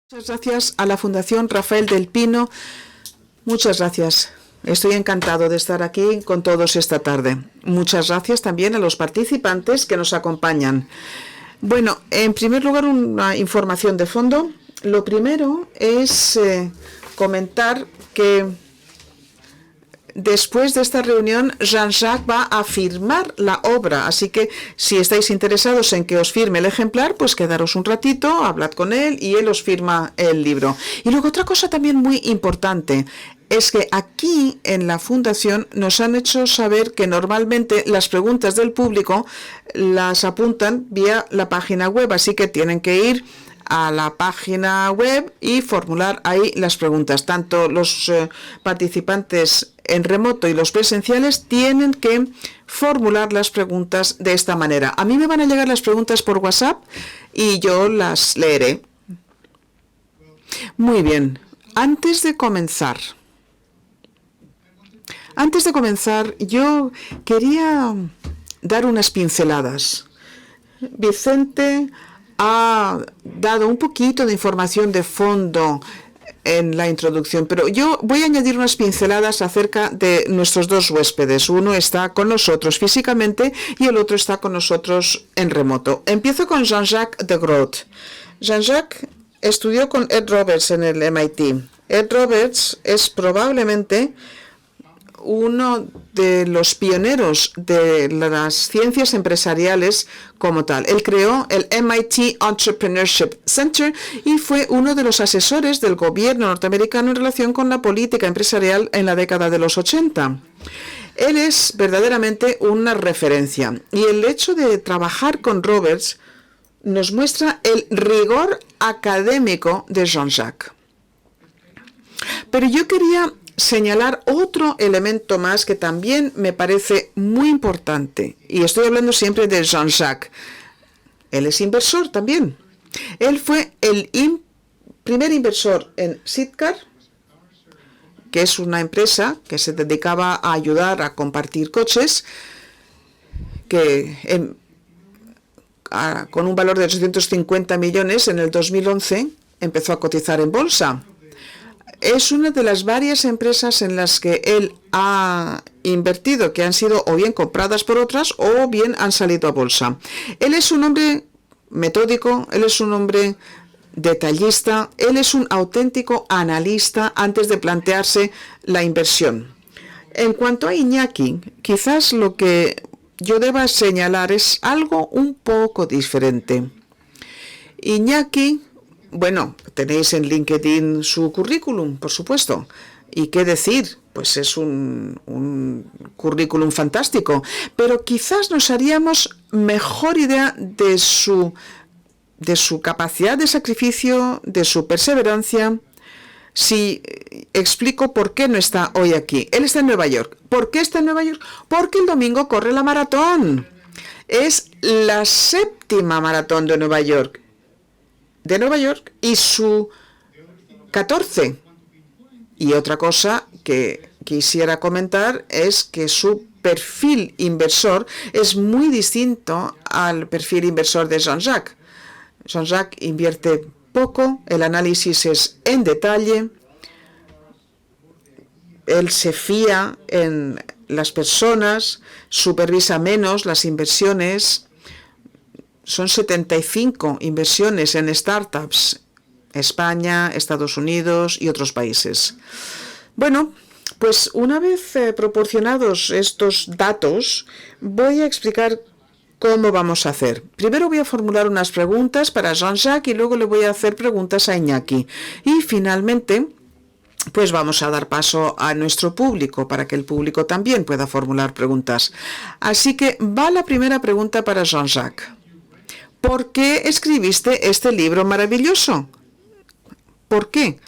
Muchas gracias a la Fundación Rafael del Pino. Muchas gracias. Estoy encantado de estar aquí con todos esta tarde. Muchas gracias también a los participantes que nos acompañan. Bueno, en primer lugar, una información de fondo. Lo primero es comentar que después de esta reunión, Jean-Jacques va a firmar la obra, así que si estáis interesados en que os firme el ejemplar, pues quedaros un ratito, hablad con él y él os firma el libro. Y luego otra cosa también muy importante es que aquí en la Fundación nos han hecho saber que normalmente las preguntas del público las apuntan vía la página web, así que tienen que ir a la página web y formular ahí las preguntas. Tanto los participantes en remoto y los presenciales tienen que formular las preguntas de esta manera. A mí me van a llegar las preguntas por WhatsApp y yo las leeré. Muy bien. Antes de comenzar, yo quería dar unas pinceladas. Vicente ha dado un poquito de información de fondo en la introducción, pero yo voy a añadir unas pinceladas acerca de nuestros dos huéspedes. Uno está con nosotros físicamente y el otro está con nosotros en remoto. Empiezo con Jean-Jacques de Groot. Jean-Jacques estudió con Ed Roberts en el MIT. Ed Roberts es probablemente uno de los pioneros de las ciencias empresariales como tal. Él creó el MIT Entrepreneurship Center y fue uno de los asesores del gobierno norteamericano en relación con la política empresarial en la década de los 80. Él es verdaderamente una referencia y el hecho de trabajar con Roberts nos muestra el rigor académico de Jean-Jacques. Pero yo quería señalar otro elemento más que también me parece muy importante. Y estoy hablando siempre de Jean-Jacques. Él es inversor también. Él fue el primer inversor en Sidcar, que es una empresa que se dedicaba a ayudar a compartir coches, que con un valor de 850 millones en el 2011 empezó a cotizar en bolsa. Es una de las varias empresas en las que él ha invertido, que han sido o bien compradas por otras o bien han salido a bolsa. Él es un hombre metódico, él es un hombre detallista, él es un auténtico analista antes de plantearse la inversión. En cuanto a Iñaki, quizás lo que yo deba señalar es algo un poco diferente. Iñaki, bueno, tenéis en LinkedIn su currículum, por supuesto. ¿Y qué decir? Pues es un currículum fantástico. Pero quizás nos haríamos mejor idea de su capacidad de sacrificio, de su perseverancia, si explico por qué no está hoy aquí. Él está en Nueva York. ¿Por qué está en Nueva York? Porque el domingo corre la maratón. Es la 7ª maratón de Nueva York. Y su 14. Y otra cosa que quisiera comentar es que su perfil inversor es muy distinto al perfil inversor de Jean-Jacques. Jean-Jacques invierte poco, el análisis es en detalle, él se fía en las personas, supervisa menos las inversiones. Son 75 inversiones en startups, España, Estados Unidos y otros países. Bueno, pues una vez proporcionados estos datos, voy a explicar cómo vamos a hacer. Primero voy a formular unas preguntas para Jean-Jacques y luego le voy a hacer preguntas a Iñaki. Y finalmente, pues vamos a dar paso a nuestro público para que el público también pueda formular preguntas. Así que va la primera pregunta para Jean-Jacques. ¿Por qué escribiste este libro maravilloso? ¿Por qué?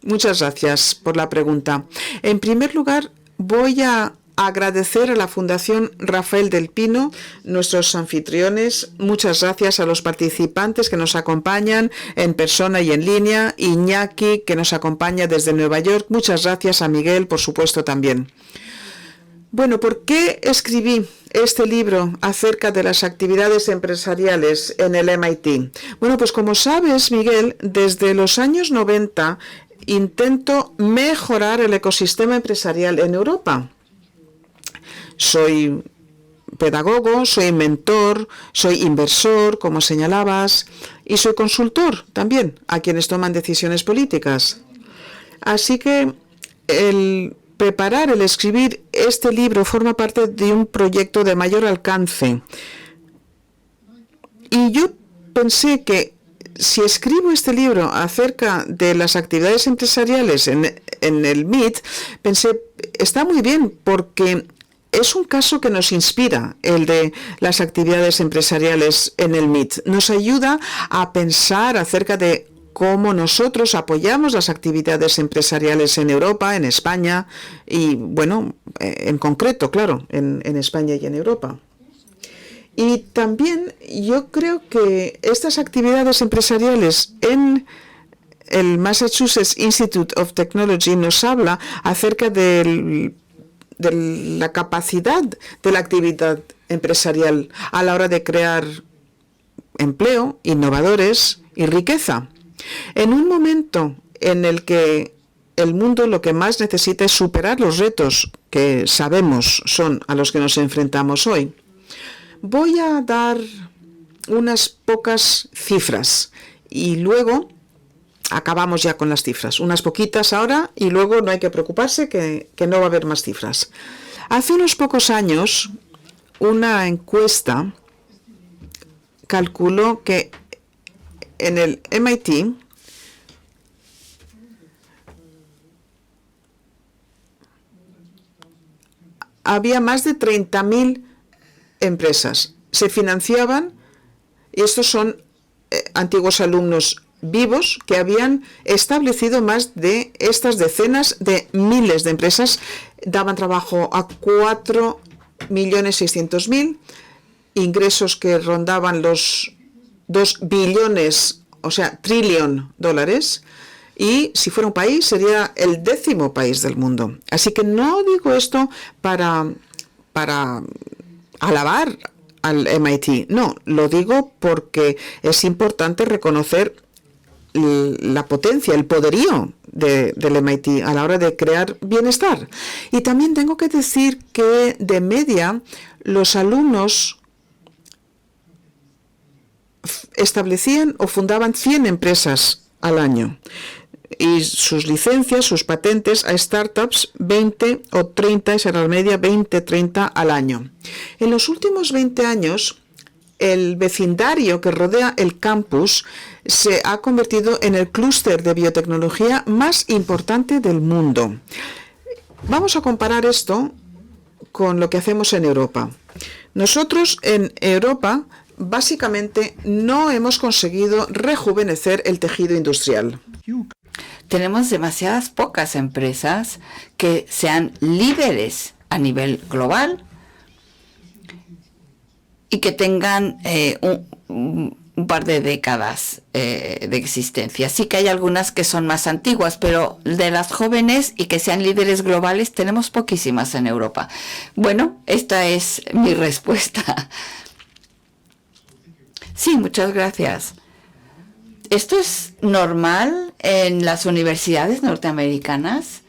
Muchas gracias por la pregunta. En primer lugar, voy a agradecer a la Fundación Rafael del Pino, nuestros anfitriones. Muchas gracias a los participantes que nos acompañan en persona y en línea. Iñaki, que nos acompaña desde Nueva York. Muchas gracias a Miguel, por supuesto, también. Bueno, ¿por qué escribí este libro acerca de las actividades empresariales en el MIT? Bueno, pues como sabes, Miguel, desde los años 90 intento mejorar el ecosistema empresarial en Europa. Soy pedagogo, soy mentor, soy inversor, como señalabas, y soy consultor también a quienes toman decisiones políticas. Así que el escribir este libro forma parte de un proyecto de mayor alcance. Y yo pensé que si escribo este libro acerca de las actividades empresariales en el MIT, pensé, está muy bien porque es un caso que nos inspira, el de las actividades empresariales en el MIT. Nos ayuda a pensar acerca de cómo nosotros apoyamos las actividades empresariales en Europa, en España y, bueno, en concreto, claro, en España y en Europa. Y también yo creo que estas actividades empresariales en el Massachusetts Institute of Technology nos habla acerca de la capacidad de la actividad empresarial a la hora de crear empleo, innovadores y riqueza. En un momento en el que el mundo lo que más necesita es superar los retos que sabemos son a los que nos enfrentamos hoy. Voy a dar unas pocas cifras y luego acabamos ya con las cifras. Unas poquitas ahora y luego no hay que preocuparse que no va a haber más cifras. Hace unos pocos años, una encuesta calculó que en el MIT había más de 30.000 empresas. Se financiaban, y estos son antiguos alumnos vivos que habían establecido más de estas decenas de miles de empresas, daban trabajo a 4.600.000, ingresos que rondaban los 2 billones, o sea, trillón dólares, y si fuera un país sería el 10º país del mundo. Así que no digo esto para alabar al MIT, no, lo digo porque es importante reconocer la potencia, el poderío del MIT a la hora de crear bienestar. Y también tengo que decir que de media los alumnos establecían o fundaban 100 empresas al año y sus licencias, sus patentes a startups 20 o 30, esa era la media, 20, 30 al año. En los últimos 20 años, el vecindario que rodea el campus se ha convertido en el clúster de biotecnología más importante del mundo. Vamos a comparar esto con lo que hacemos en Europa. Nosotros en Europa básicamente no hemos conseguido rejuvenecer el tejido industrial. Tenemos demasiadas pocas empresas que sean líderes a nivel global y que tengan un par de décadas de existencia. Sí que hay algunas que son más antiguas, pero de las jóvenes y que sean líderes globales tenemos poquísimas en Europa. Bueno, esta es mi respuesta. Sí, muchas gracias. ¿Esto es normal en las universidades norteamericanas?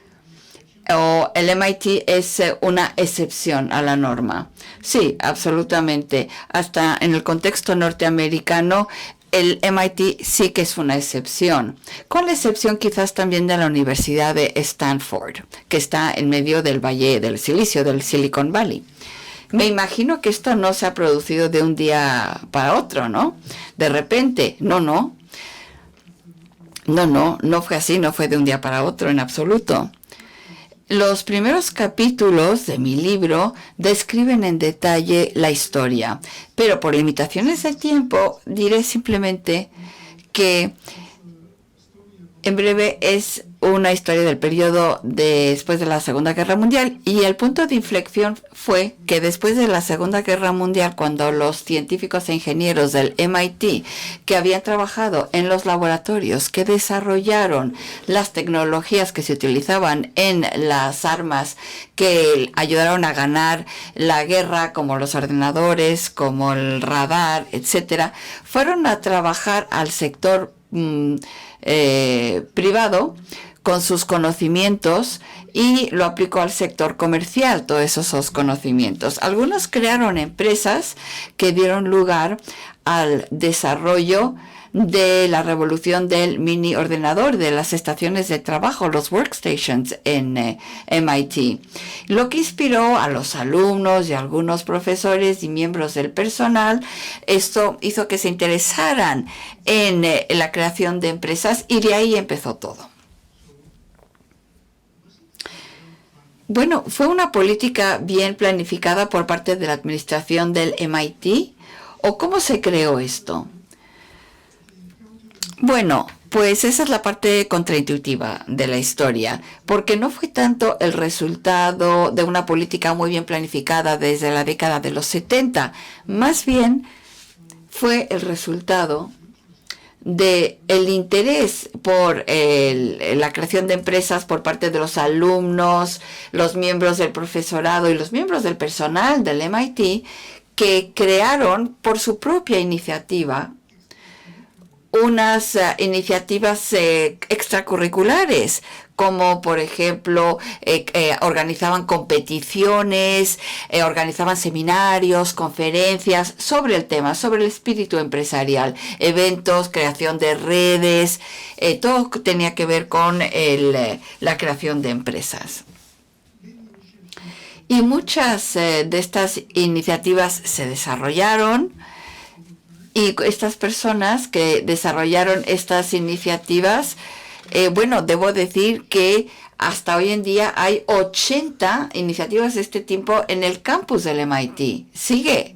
¿O el MIT es una excepción a la norma? Sí, absolutamente. Hasta en el contexto norteamericano, el MIT sí que es una excepción. Con la excepción quizás también de la Universidad de Stanford, que está en medio del Valle del Silicio, del Silicon Valley. Me imagino que esto no se ha producido de un día para otro, ¿no? De repente, no fue así, no fue de un día para otro en absoluto. Los primeros capítulos de mi libro describen en detalle la historia, pero por limitaciones de tiempo diré simplemente que en breve es una historia del periodo después de la Segunda Guerra Mundial, y el punto de inflexión fue que después de la Segunda Guerra Mundial, cuando los científicos e ingenieros del MIT que habían trabajado en los laboratorios que desarrollaron las tecnologías que se utilizaban en las armas que ayudaron a ganar la guerra, como los ordenadores, como el radar, etcétera, fueron a trabajar al sector privado con sus conocimientos y lo aplicó al sector comercial, todos esos conocimientos. Algunos crearon empresas que dieron lugar al desarrollo de la revolución del mini ordenador, de las estaciones de trabajo, los workstations en MIT, lo que inspiró a los alumnos y a algunos profesores y miembros del personal. Esto hizo que se interesaran en la creación de empresas, y de ahí empezó todo. Bueno, fue una política bien planificada por parte de la administración del MIT, ¿o cómo se creó esto? Bueno, pues esa es la parte contraintuitiva de la historia, porque no fue tanto el resultado de una política muy bien planificada desde la década de los 70, más bien fue el resultado de el interés por la creación de empresas por parte de los alumnos, los miembros del profesorado y los miembros del personal del MIT, que crearon por su propia iniciativa unas iniciativas extracurriculares, como por ejemplo organizaban competiciones, organizaban seminarios, conferencias sobre el tema, sobre el espíritu empresarial, eventos, creación de redes, todo tenía que ver con la creación de empresas. Y muchas de estas iniciativas se desarrollaron. Y estas personas que desarrollaron estas iniciativas, bueno, debo decir que hasta hoy en día hay 80 iniciativas de este tipo en el campus del MIT. Siguen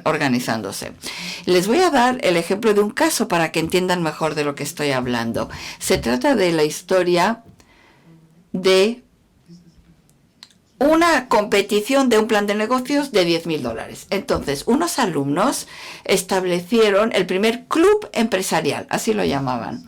organizándose. Les voy a dar el ejemplo de un caso para que entiendan mejor de lo que estoy hablando. Se trata de la historia de una competición de un plan de negocios de $10,000. Entonces, unos alumnos establecieron el primer club empresarial, así lo llamaban,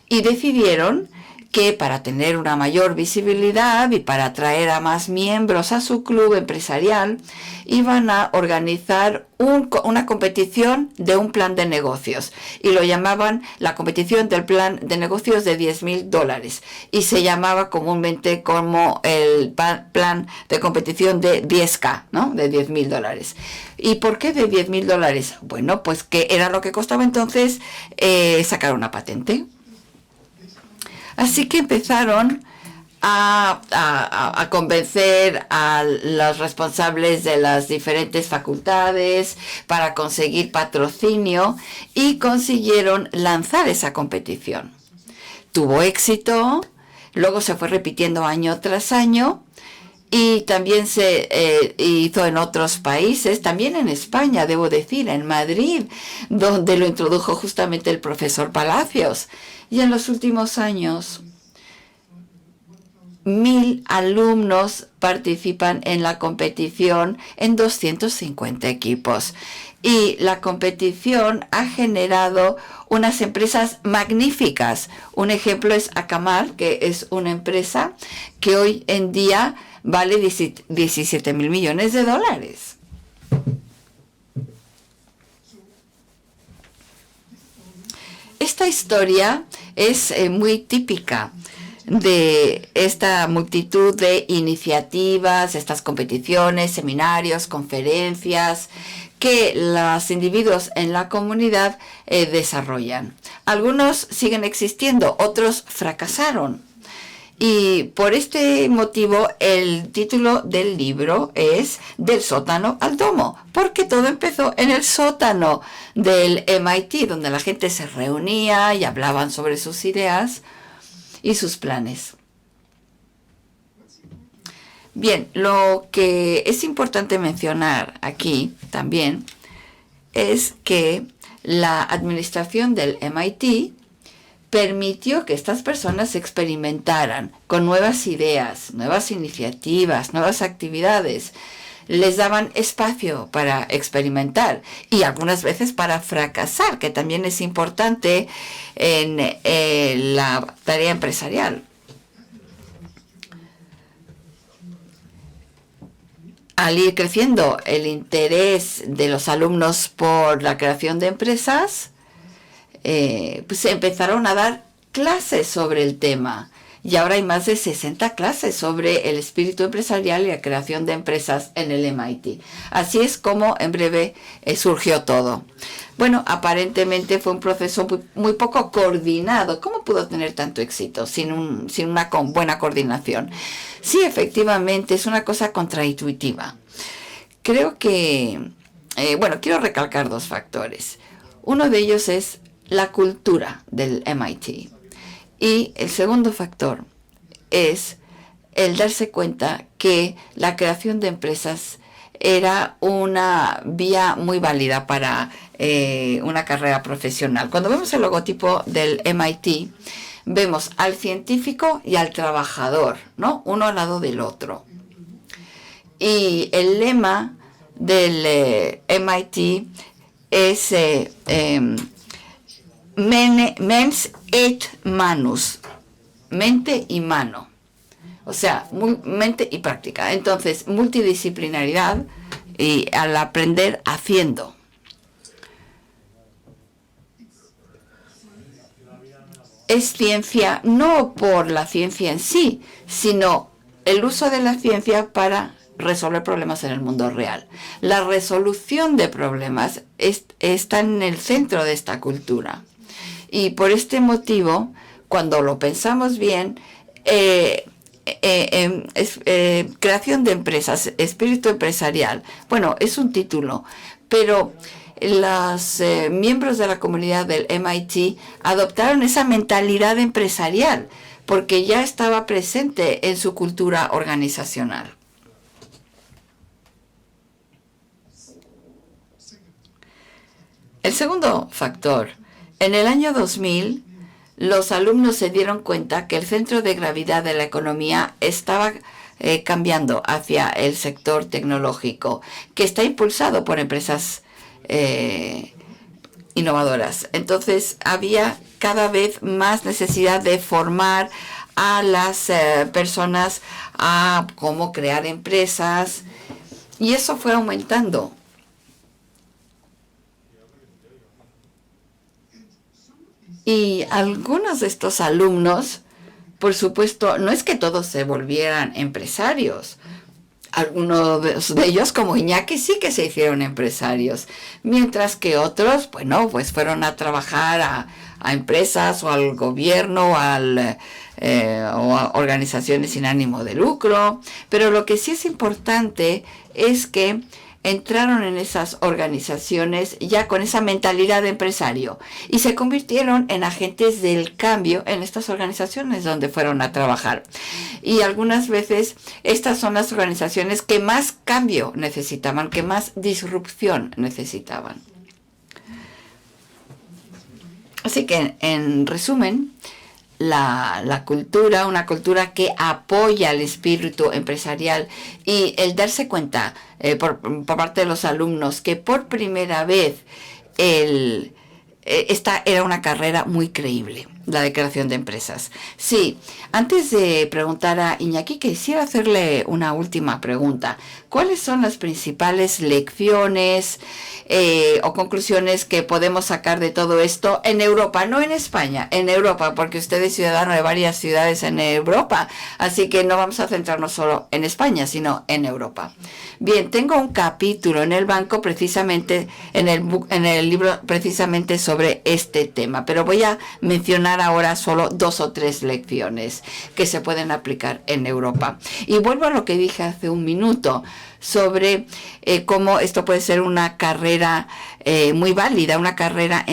y decidieron que para tener una mayor visibilidad y para atraer a más miembros a su club empresarial, iban a organizar una competición de un plan de negocios, y lo llamaban la competición del plan de negocios de $10,000, y se llamaba comúnmente como el plan de competición de 10K, ¿no? De $10,000. ¿Y por qué de $10,000? Bueno, pues que era lo que costaba entonces sacar una patente. Así que empezaron a convencer a los responsables de las diferentes facultades para conseguir patrocinio, y consiguieron lanzar esa competición. Tuvo éxito, luego se fue repitiendo año tras año, y también se hizo en otros países, también en España, debo decir, en Madrid, donde lo introdujo justamente el profesor Palacios. Y en los últimos años, 1,000 alumnos participan en la competición en 250 equipos. Y la competición ha generado unas empresas magníficas. Un ejemplo es Acamal, que es una empresa que hoy en día vale $17,000 millones. Esta historia es muy típica de esta multitud de iniciativas, estas competiciones, seminarios, conferencias que los individuos en la comunidad desarrollan. Algunos siguen existiendo, otros fracasaron. Y por este motivo el título del libro es Del sótano al domo, porque todo empezó en el sótano del MIT, donde la gente se reunía y hablaban sobre sus ideas y sus planes. Bien, lo que es importante mencionar aquí también es que la administración del MIT permitió que estas personas experimentaran con nuevas ideas, nuevas iniciativas, nuevas actividades. Les daban espacio para experimentar y algunas veces para fracasar, que también es importante en la tarea empresarial. Al ir creciendo el interés de los alumnos por la creación de empresas, pues se empezaron a dar clases sobre el tema. Y ahora hay más de 60 clases sobre el espíritu empresarial y la creación de empresas en el MIT. Así es como en breve surgió todo. Bueno, aparentemente fue un proceso muy poco coordinado. ¿Cómo pudo tener tanto éxito sin una buena coordinación? Sí, efectivamente, es una cosa contraintuitiva. Creo que, quiero recalcar dos factores. Uno de ellos es la cultura del MIT. Y el segundo factor es el darse cuenta que la creación de empresas era una vía muy válida para una carrera profesional. Cuando vemos el logotipo del MIT, vemos al científico y al trabajador, ¿no? Uno al lado del otro. Y el lema del MIT es mens et manus, mente y mano, o sea, mente y práctica. Entonces, multidisciplinaridad y al aprender haciendo. Es ciencia no por la ciencia en sí, sino el uso de la ciencia para resolver problemas en el mundo real. La resolución de problemas está en el centro de esta cultura. Y por este motivo, cuando lo pensamos bien, creación de empresas, espíritu empresarial, bueno, es un título, pero los miembros de la comunidad del MIT adoptaron esa mentalidad empresarial porque ya estaba presente en su cultura organizacional. El segundo factor. En el año 2000, los alumnos se dieron cuenta que el centro de gravedad de la economía estaba cambiando hacia el sector tecnológico, que está impulsado por empresas innovadoras. Entonces, había cada vez más necesidad de formar a las personas a cómo crear empresas, y eso fue aumentando. Y algunos de estos alumnos, por supuesto, no es que todos se volvieran empresarios. Algunos de ellos, como Iñaki, sí que se hicieron empresarios. Mientras que otros, pues fueron a trabajar a empresas o al gobierno o a organizaciones sin ánimo de lucro. Pero lo que sí es importante es que entraron en esas organizaciones ya con esa mentalidad de empresario y se convirtieron en agentes del cambio en estas organizaciones donde fueron a trabajar. Y algunas veces estas son las organizaciones que más cambio necesitaban, que más disrupción necesitaban. Así que, en resumen, la cultura, una cultura que apoya el espíritu empresarial y el darse cuenta por parte de los alumnos que por primera vez esta era una carrera muy creíble, la de creación de empresas. Sí, antes de preguntar a Iñaki, quisiera hacerle una última pregunta. ¿Cuáles son las principales lecciones o conclusiones que podemos sacar de todo esto en Europa? No en España, en Europa, porque usted es ciudadano de varias ciudades en Europa, así que no vamos a centrarnos solo en España, sino en Europa. Bien, tengo un capítulo en el banco precisamente, en el libro precisamente sobre este tema, pero voy a mencionar ahora solo 2 o 3 lecciones que se pueden aplicar en Europa. Y vuelvo a lo que dije hace un minuto sobre cómo esto puede ser una carrera muy válida, una carrera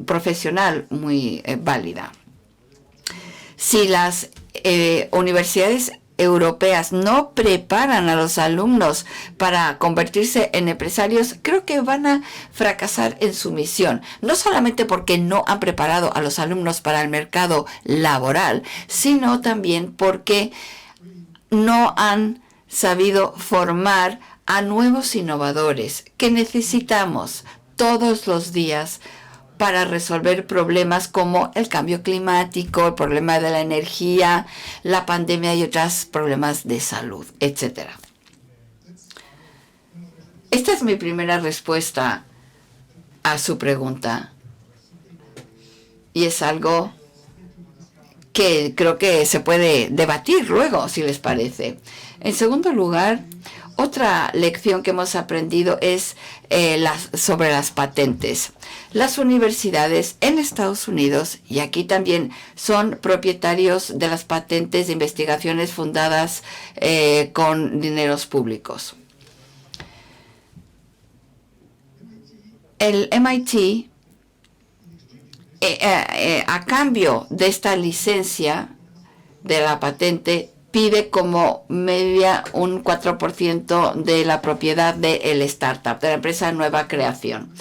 profesional muy válida. Si las universidades europeas no preparan a los alumnos para convertirse en empresarios, creo que van a fracasar en su misión. No solamente porque no han preparado a los alumnos para el mercado laboral, sino también porque no han sabido formar a nuevos innovadores que necesitamos todos los días para resolver problemas como el cambio climático, el problema de la energía, la pandemia y otros problemas de salud, etc. Esta es mi primera respuesta a su pregunta. Y es algo que creo que se puede debatir luego, si les parece. En segundo lugar, otra lección que hemos aprendido es sobre las patentes. Las universidades en Estados Unidos, y aquí también, son propietarios de las patentes de investigaciones fundadas con dineros públicos. El MIT, a cambio de esta licencia de la patente, pide como media un 4% de la propiedad del startup, de la empresa de nueva creación.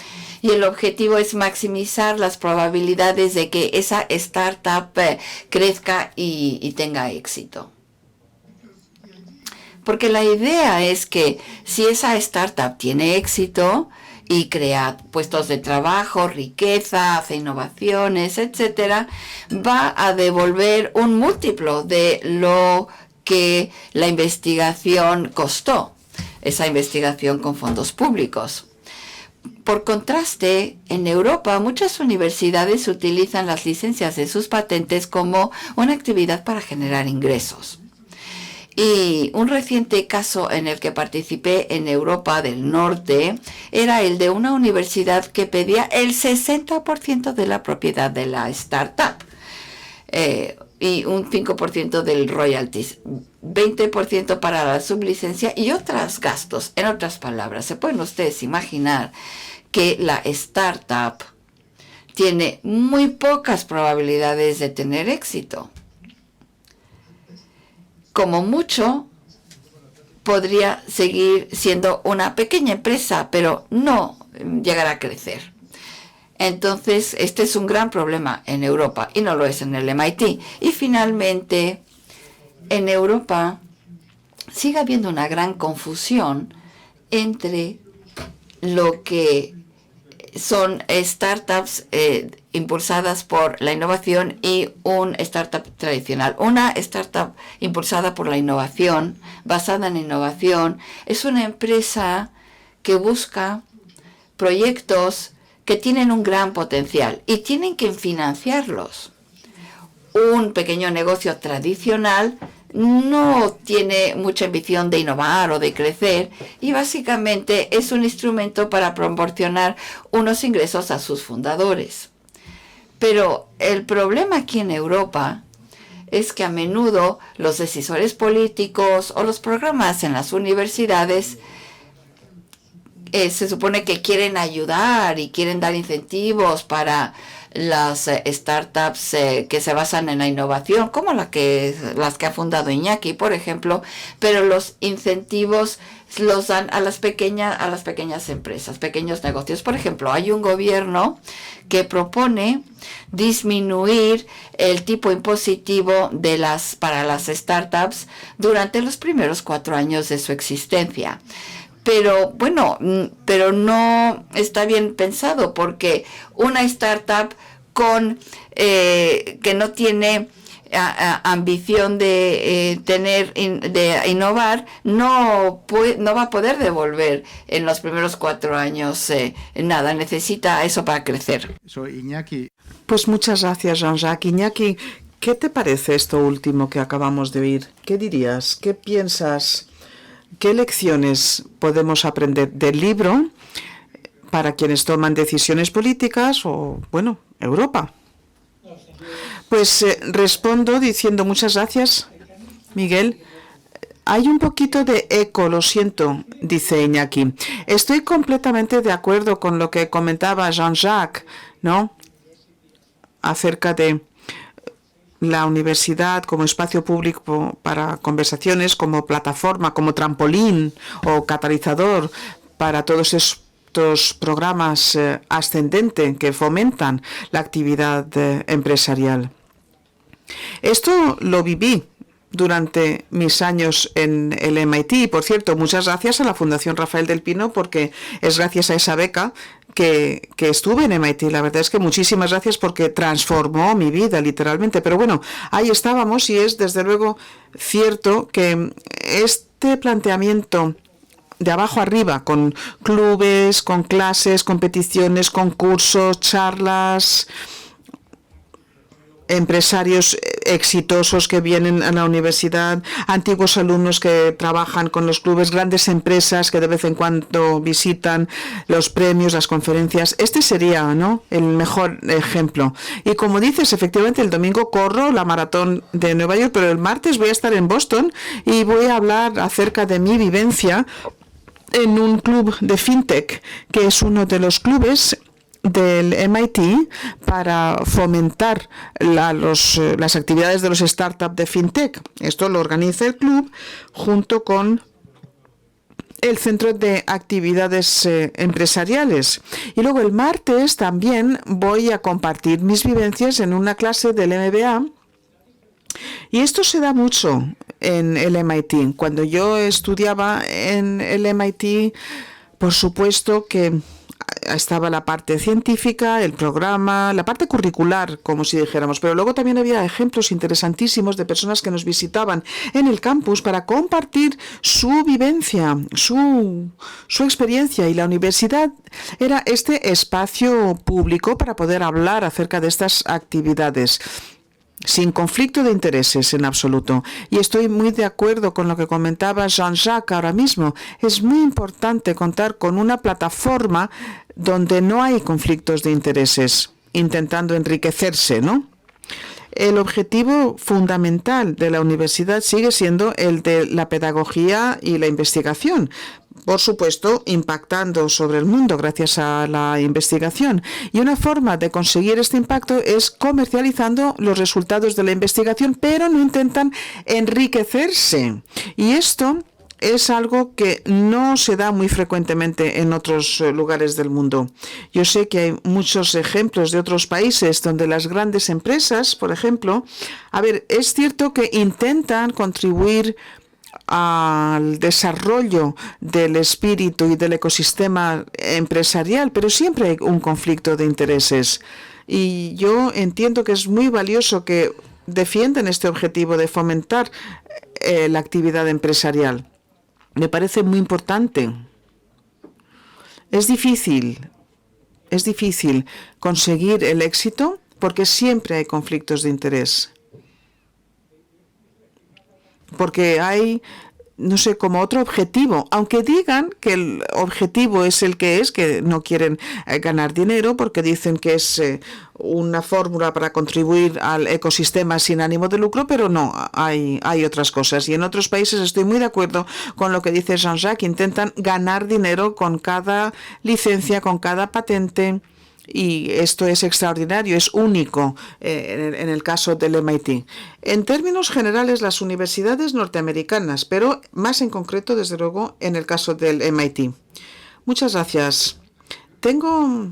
Y el objetivo es maximizar las probabilidades de que esa startup crezca y tenga éxito. Porque la idea es que si esa startup tiene éxito y crea puestos de trabajo, riqueza, hace innovaciones, etcétera, va a devolver un múltiplo de lo que la investigación costó, esa investigación con fondos públicos. Por contraste, en Europa muchas universidades utilizan las licencias de sus patentes como una actividad para generar ingresos. Y un reciente caso en el que participé en Europa del Norte era el de una universidad que pedía el 60% de la propiedad de la startup y un 5% del royalties, 20% para la sublicencia y otros gastos. En otras palabras, se pueden ustedes imaginar que la startup tiene muy pocas probabilidades de tener éxito. Como mucho, podría seguir siendo una pequeña empresa, pero no llegar a crecer. Entonces, este es un gran problema en Europa y no lo es en el MIT. Y finalmente, en Europa sigue habiendo una gran confusión entre lo que son startups impulsadas por la innovación y un startup tradicional. Una startup impulsada por la innovación, basada en innovación, es una empresa que busca proyectos que tienen un gran potencial y tienen que financiarlos. Un pequeño negocio tradicional no tiene mucha ambición de innovar o de crecer y básicamente es un instrumento para proporcionar unos ingresos a sus fundadores. Pero el problema aquí en Europa es que a menudo los decisores políticos o los programas en las universidades se supone que quieren ayudar y quieren dar incentivos para las startups que se basan en la innovación, como las que ha fundado Iñaki, por ejemplo, pero los incentivos los dan a las pequeñas empresas, pequeños negocios. Por ejemplo, hay un gobierno que propone disminuir el tipo impositivo para las startups durante los primeros 4 años de su existencia. Pero bueno, pero no está bien pensado porque una startup que no tiene ambición de innovar no va a poder devolver en los primeros 4 años nada. Necesita eso para crecer. Pues muchas gracias, Jean-Jacques. Iñaki, ¿qué te parece esto último que acabamos de oír? ¿Qué dirías? ¿Qué piensas? ¿Qué lecciones podemos aprender del libro para quienes toman decisiones políticas o, bueno, Europa? Pues respondo diciendo muchas gracias, Miguel. Hay un poquito de eco, lo siento, dice Iñaki. Estoy completamente de acuerdo con lo que comentaba Jean-Jacques, ¿no? Acerca de la universidad como espacio público para conversaciones, como plataforma, como trampolín o catalizador para todos estos programas ascendentes que fomentan la actividad empresarial. Esto lo viví durante mis años en el MIT. Por cierto, muchas gracias a la Fundación Rafael del Pino, porque es gracias a esa beca que estuve en MIT. La verdad es que muchísimas gracias, porque transformó mi vida literalmente. Pero bueno, ahí estábamos, y es desde luego cierto que este planteamiento de abajo arriba, con clubes, con clases, competiciones, concursos, charlas, empresarios exitosos que vienen a la universidad, antiguos alumnos que trabajan con los clubes, grandes empresas que de vez en cuando visitan los premios, las conferencias. Este sería, ¿no?, el mejor ejemplo. Y como dices, efectivamente, el domingo corro la maratón de Nueva York, pero el martes voy a estar en Boston y voy a hablar acerca de mi vivencia en un club de FinTech, que es uno de los clubes del MIT para fomentar las actividades de los startups de FinTech. Esto lo organiza el club junto con el Centro de Actividades Empresariales. Y luego el martes también voy a compartir mis vivencias en una clase del MBA. Y esto se da mucho en el MIT. Cuando yo estudiaba en el MIT, por supuesto que estaba la parte científica, el programa, la parte curricular, como si dijéramos, pero luego también había ejemplos interesantísimos de personas que nos visitaban en el campus para compartir su vivencia, su experiencia, y la universidad era este espacio público para poder hablar acerca de estas actividades, sin conflicto de intereses en absoluto. Y estoy muy de acuerdo con lo que comentaba Jean-Jacques ahora mismo. Es muy importante contar con una plataforma donde no hay conflictos de intereses, intentando enriquecerse, ¿no? El objetivo fundamental de la universidad sigue siendo el de la pedagogía y la investigación. Por supuesto, impactando sobre el mundo gracias a la investigación. Y una forma de conseguir este impacto es comercializando los resultados de la investigación, pero no intentan enriquecerse. Y esto es algo que no se da muy frecuentemente en otros lugares del mundo. Yo sé que hay muchos ejemplos de otros países donde las grandes empresas, por ejemplo, es cierto que intentan contribuir al desarrollo del espíritu y del ecosistema empresarial, pero siempre hay un conflicto de intereses. Y yo entiendo que es muy valioso que defiendan este objetivo de fomentar la actividad empresarial. Me parece muy importante. Es difícil conseguir el éxito porque siempre hay conflictos de interés. Porque hay, no sé, como otro objetivo, aunque digan que el objetivo es que no quieren ganar dinero, porque dicen que es una fórmula para contribuir al ecosistema sin ánimo de lucro, pero no, hay otras cosas. Y en otros países estoy muy de acuerdo con lo que dice Jean-Jacques, intentan ganar dinero con cada licencia, con cada patente. Y esto es extraordinario, es único en el caso del MIT. En términos generales, las universidades norteamericanas, pero más en concreto, desde luego, en el caso del MIT. Muchas gracias. Tengo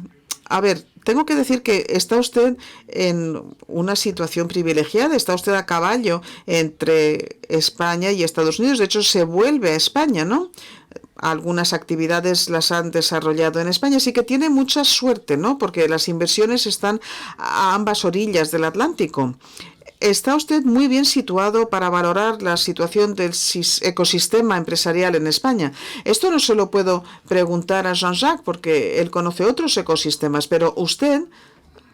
que decir que está usted en una situación privilegiada, está usted a caballo entre España y Estados Unidos. De hecho, se vuelve a España, ¿no? Algunas actividades las han desarrollado en España, así que tiene mucha suerte, ¿no? Porque las inversiones están a ambas orillas del Atlántico. Está usted muy bien situado para valorar la situación del ecosistema empresarial en España. Esto no se lo puedo preguntar a Jean-Jacques porque él conoce otros ecosistemas, pero usted,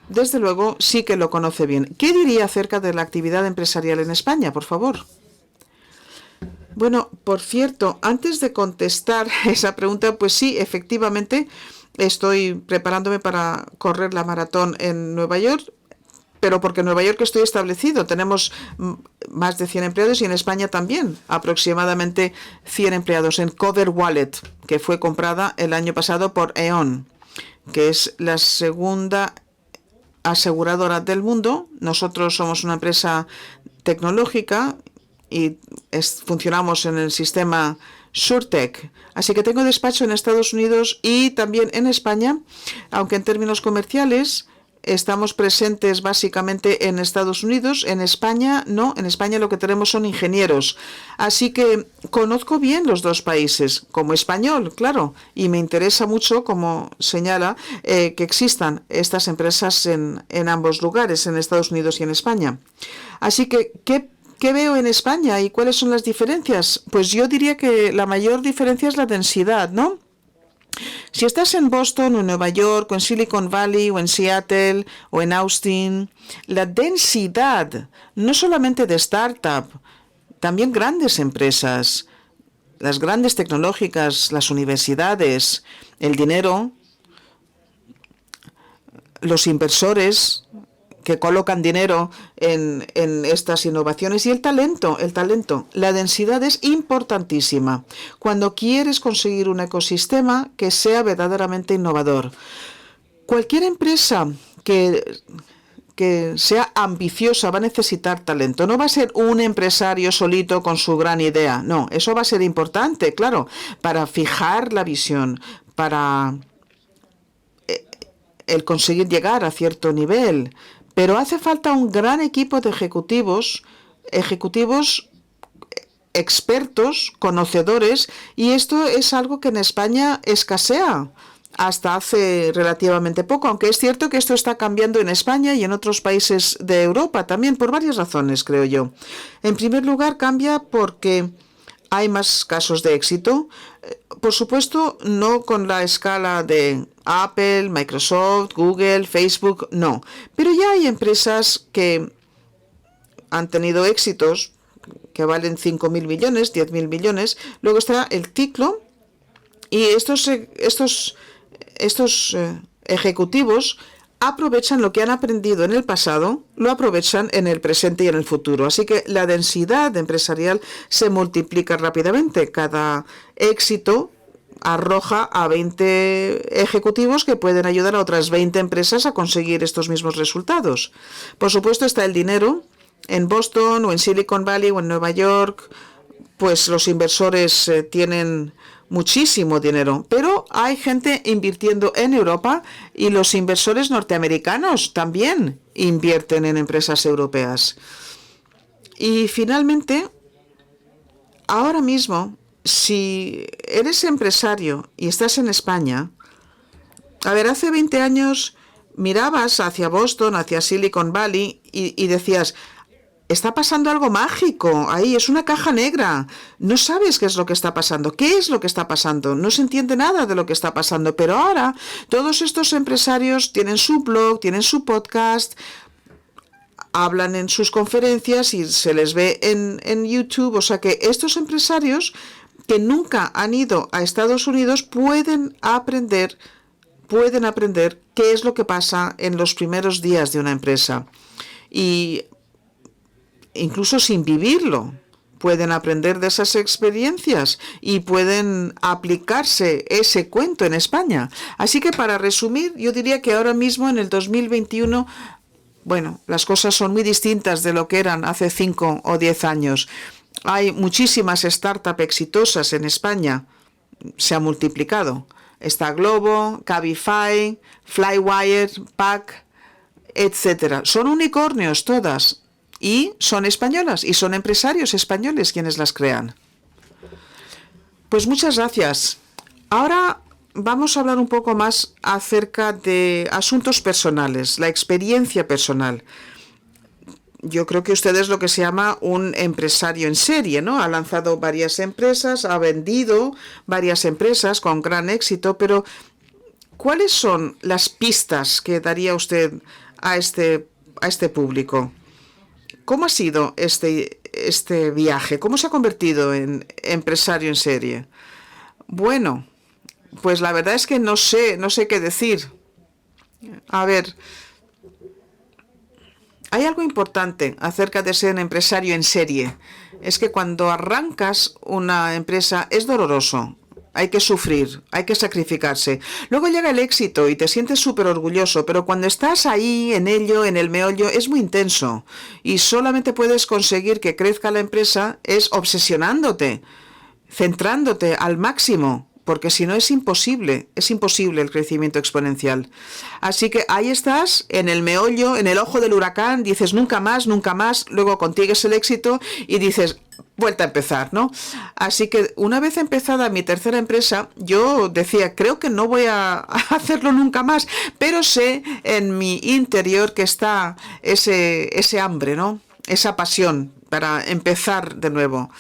desde luego, sí que lo conoce bien. ¿Qué diría acerca de la actividad empresarial en España, por favor? Bueno, por cierto, antes de contestar esa pregunta, pues sí, efectivamente, estoy preparándome para correr la maratón en Nueva York, pero porque en Nueva York estoy establecido, tenemos más de 100 empleados y en España también, aproximadamente 100 empleados en Cover Wallet, que fue comprada el año pasado por E.ON, que es la segunda aseguradora del mundo. Nosotros somos una empresa tecnológica y funcionamos en el sistema SureTech. Así que tengo despacho en Estados Unidos y también en España, aunque en términos comerciales estamos presentes básicamente en Estados Unidos. En España no, en España lo que tenemos son ingenieros. Así que conozco bien los dos países, como español, claro, y me interesa mucho, como señala, que existan estas empresas en ambos lugares, en Estados Unidos y en España. Así que, ¿qué veo en España y cuáles son las diferencias? Pues yo diría que la mayor diferencia es la densidad, ¿no? Si estás en Boston o en Nueva York o en Silicon Valley o en Seattle o en Austin, la densidad, no solamente de startup, también grandes empresas, las grandes tecnológicas, las universidades, el dinero, los inversores que colocan dinero en estas innovaciones y el talento. La densidad es importantísima cuando quieres conseguir un ecosistema que sea verdaderamente innovador. Cualquier empresa que sea ambiciosa va a necesitar talento. No va a ser un empresario solito con su gran idea. No, eso va a ser importante, claro, para fijar la visión, para el conseguir llegar a cierto nivel. Pero hace falta un gran equipo de ejecutivos expertos, conocedores, y esto es algo que en España escasea hasta hace relativamente poco, aunque es cierto que esto está cambiando en España y en otros países de Europa también, por varias razones, creo yo. En primer lugar, cambia porque hay más casos de éxito. Por supuesto, no con la escala de Apple, Microsoft, Google, Facebook, no. Pero ya hay empresas que han tenido éxitos que valen 5.000 millones, 10.000 millones. Luego está el ciclo y estos ejecutivos aprovechan lo que han aprendido en el pasado, lo aprovechan en el presente y en el futuro. Así que la densidad empresarial se multiplica rápidamente. Cada éxito arroja a 20 ejecutivos que pueden ayudar a otras 20 empresas a conseguir estos mismos resultados. Por supuesto está el dinero. En Boston o en Silicon Valley o en Nueva York, pues los inversores tienen muchísimo dinero, pero hay gente invirtiendo en Europa y los inversores norteamericanos también invierten en empresas europeas. Y finalmente, ahora mismo, si eres empresario y estás en España, a ver, hace 20 años mirabas hacia Boston, hacia Silicon Valley y decías, está pasando algo mágico, ahí es una caja negra, no sabes qué es lo que está pasando, qué es lo que está pasando, no se entiende nada de lo que está pasando, pero ahora todos estos empresarios tienen su blog, tienen su podcast, hablan en sus conferencias y se les ve en YouTube, o sea que estos empresarios que nunca han ido a Estados Unidos pueden aprender qué es lo que pasa en los primeros días de una empresa. Y incluso sin vivirlo, pueden aprender de esas experiencias y pueden aplicarse ese cuento en España. Así que para resumir, yo diría que ahora mismo en el 2021, bueno, las cosas son muy distintas de lo que eran hace 5 o 10 años. Hay muchísimas startups exitosas en España, se ha multiplicado. Está Globo, Cabify, Flywire, PAC, etcétera. Son unicornios todas. Y son españolas, y son empresarios españoles quienes las crean. Pues muchas gracias. Ahora vamos a hablar un poco más acerca de asuntos personales, la experiencia personal. Yo creo que usted es lo que se llama un empresario en serie, ¿no? Ha lanzado varias empresas, ha vendido varias empresas con gran éxito, pero ¿cuáles son las pistas que daría usted a este público? ¿Cómo ha sido este viaje? ¿Cómo se ha convertido en empresario en serie? Bueno, pues la verdad es que no sé qué decir. A ver, hay algo importante acerca de ser un empresario en serie. Es que cuando arrancas una empresa es doloroso. hay que sufrir, hay que sacrificarse. Luego llega el éxito y te sientes súper orgulloso, pero cuando estás ahí, en ello, en el meollo, es muy intenso. Y solamente puedes conseguir que crezca la empresa es obsesionándote, centrándote al máximo, porque si no es imposible el crecimiento exponencial. Así que ahí estás, en el meollo, en el ojo del huracán, dices nunca más, luego consigues el éxito y dices vuelta a empezar, ¿no? Así que una vez empezada mi tercera empresa, yo decía, creo que no voy a hacerlo nunca más, pero sé en mi interior que está ese hambre, ¿no? Esa pasión para empezar de nuevo.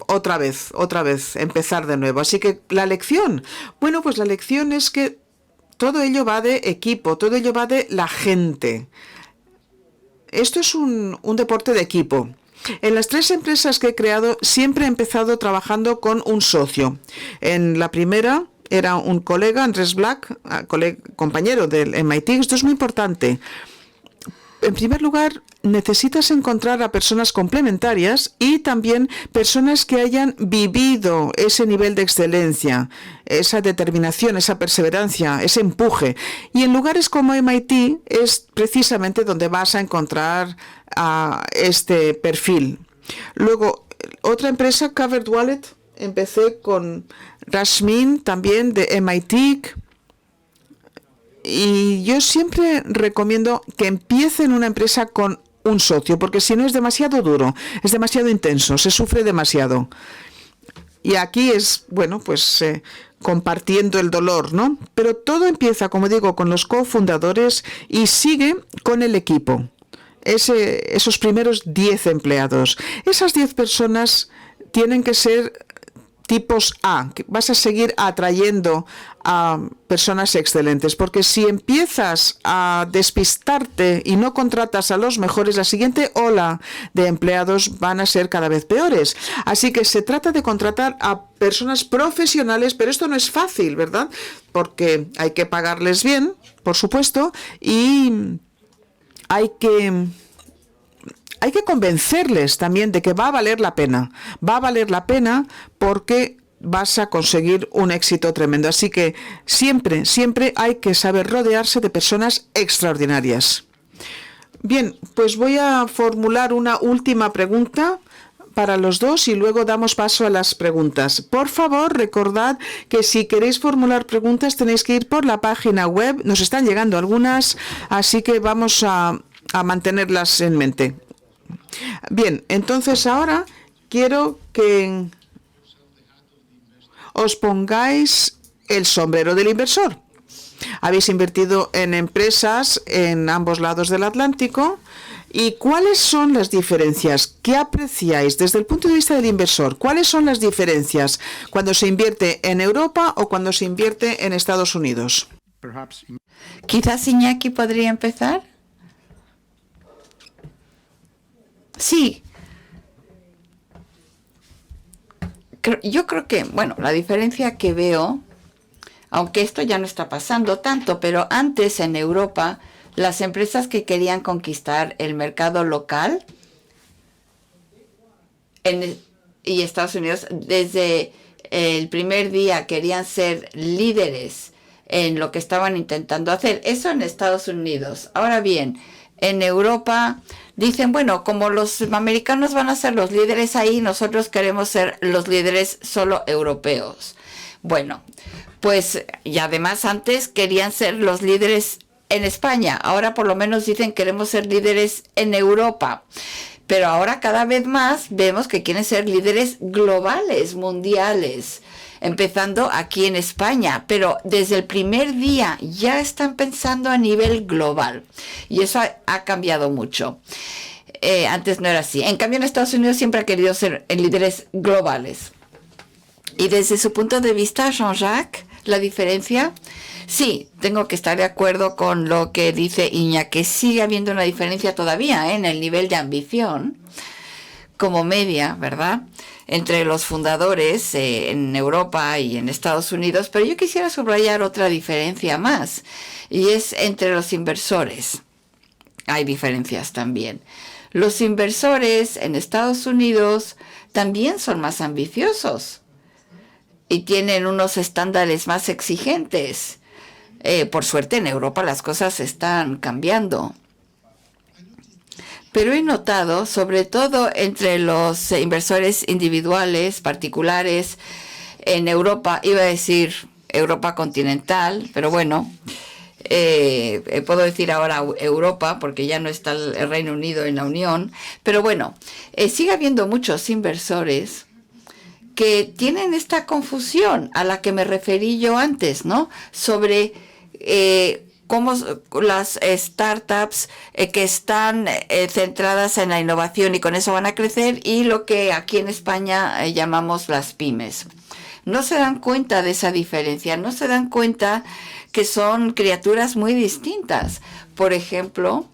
Otra vez, empezar de nuevo. Así que la lección, bueno, pues la lección es que todo ello va de equipo, todo ello va de la gente. Esto es un deporte de equipo. En las 3 empresas que he creado siempre he empezado trabajando con un socio. En la primera era un colega, Andrés Black, compañero del MIT. Esto es muy importante. En primer lugar, necesitas encontrar a personas complementarias y también personas que hayan vivido ese nivel de excelencia, esa determinación, esa perseverancia, ese empuje. Y en lugares como MIT es precisamente donde vas a encontrar a este perfil. Luego, otra empresa, Covered Wallet, empecé con Rashmin, también de MIT. Y yo siempre recomiendo que empiecen una empresa con un socio, porque si no es demasiado duro, es demasiado intenso, se sufre demasiado. Y aquí es, bueno, pues compartiendo el dolor, ¿no? Pero todo empieza, como digo, con los cofundadores y sigue con el equipo. Esos primeros 10 empleados. Esas 10 personas tienen que ser tipos A, que vas a seguir atrayendo a personas excelentes, porque si empiezas a despistarte y no contratas a los mejores, la siguiente ola de empleados van a ser cada vez peores. Así que se trata de contratar a personas profesionales, pero esto no es fácil, ¿verdad? Porque hay que pagarles bien, por supuesto, y hay que convencerles también de que va a valer la pena. Va a valer la pena porque vas a conseguir un éxito tremendo. Así que siempre hay que saber rodearse de personas extraordinarias. Bien, pues voy a formular una última pregunta para los dos y luego damos paso a las preguntas. Por favor, recordad que si queréis formular preguntas tenéis que ir por la página web. Nos están llegando algunas, así que vamos a mantenerlas en mente. Bien, entonces ahora quiero que os pongáis el sombrero del inversor. Habéis invertido en empresas en ambos lados del Atlántico. ¿Y cuáles son las diferencias? ¿Qué apreciáis desde el punto de vista del inversor? ¿Cuáles son las diferencias cuando se invierte en Europa o cuando se invierte en Estados Unidos? Quizás Iñaki podría empezar. Sí. Yo creo que, bueno, la diferencia que veo, aunque esto ya no está pasando tanto, pero antes en Europa, las empresas que querían conquistar el mercado local y Estados Unidos, desde el primer día querían ser líderes en lo que estaban intentando hacer. Eso en Estados Unidos. Ahora bien, en Europa dicen, bueno, como los americanos van a ser los líderes ahí, nosotros queremos ser los líderes solo europeos. Bueno, pues y además antes querían ser los líderes en España. Ahora por lo menos dicen queremos ser líderes en Europa. Pero ahora cada vez más vemos que quieren ser líderes globales, mundiales, empezando aquí en España. Pero desde el primer día ya están pensando a nivel global. Y eso ha cambiado mucho. Antes no era así. En cambio en Estados Unidos siempre ha querido ser líderes globales. Y desde su punto de vista, Jean-Jacques, la diferencia, sí, tengo que estar de acuerdo con lo que dice Iñaki, que sigue habiendo una diferencia todavía en el nivel de ambición como media, ¿verdad?, entre los fundadores en Europa y en Estados Unidos, pero yo quisiera subrayar otra diferencia más, y es entre los inversores. Hay diferencias también. Los inversores en Estados Unidos también son más ambiciosos. y tienen unos estándares más exigentes. Por suerte en Europa las cosas están cambiando. Pero he notado, sobre todo entre los inversores individuales, particulares, en Europa, iba a decir Europa continental, pero bueno, puedo decir ahora Europa, porque ya no está el Reino Unido en la Unión, pero bueno, sigue habiendo muchos inversores que tienen esta confusión a la que me referí yo antes, ¿no? Sobre cómo las startups que están centradas en la innovación y con eso van a crecer, y lo que aquí en España llamamos las pymes. No se dan cuenta de esa diferencia, no se dan cuenta que son criaturas muy distintas. Por ejemplo,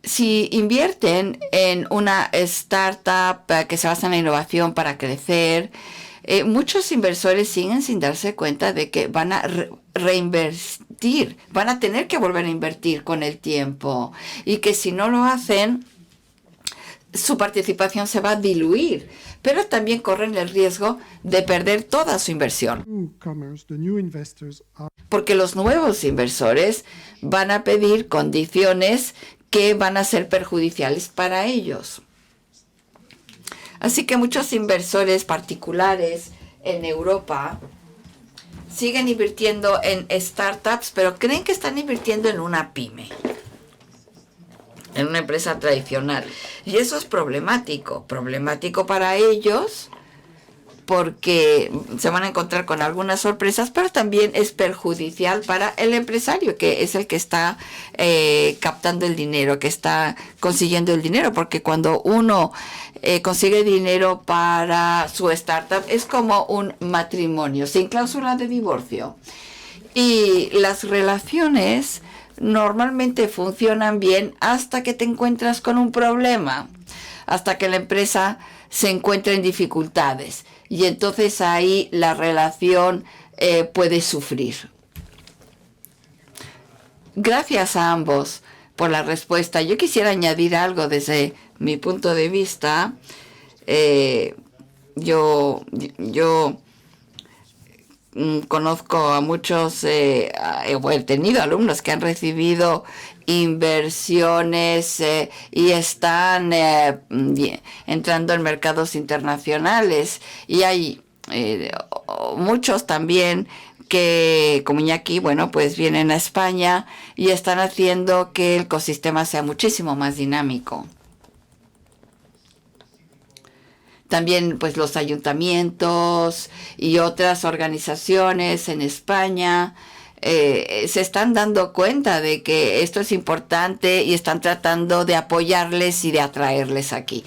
si invierten en una startup que se basa en la innovación para crecer, muchos inversores siguen sin darse cuenta de que van a reinvertir, van a tener que volver a invertir con el tiempo, y que si no lo hacen, su participación se va a diluir, pero también corren el riesgo de perder toda su inversión. Porque los nuevos inversores van a pedir condiciones que van a ser perjudiciales para ellos. Así que muchos inversores particulares en Europa siguen invirtiendo en startups, pero creen que están invirtiendo en una pyme, en una empresa tradicional. Y eso es problemático para ellos, porque se van a encontrar con algunas sorpresas, pero también es perjudicial para el empresario, que es el que está captando el dinero, que está consiguiendo el dinero, porque cuando uno consigue dinero para su startup es como un matrimonio, sin cláusula de divorcio. Y las relaciones normalmente funcionan bien hasta que te encuentras con un problema, hasta que la empresa se encuentra en dificultades. Y entonces ahí la relación puede sufrir. Gracias a ambos por la respuesta. Yo quisiera añadir algo desde mi punto de vista. Yo conozco a muchos, he tenido alumnos que han recibido inversiones y están entrando en mercados internacionales, y hay muchos también que, como Iñaki, bueno, pues vienen a España y están haciendo que el ecosistema sea muchísimo más dinámico. También pues los ayuntamientos y otras organizaciones en España se están dando cuenta de que esto es importante y están tratando de apoyarles y de atraerles aquí.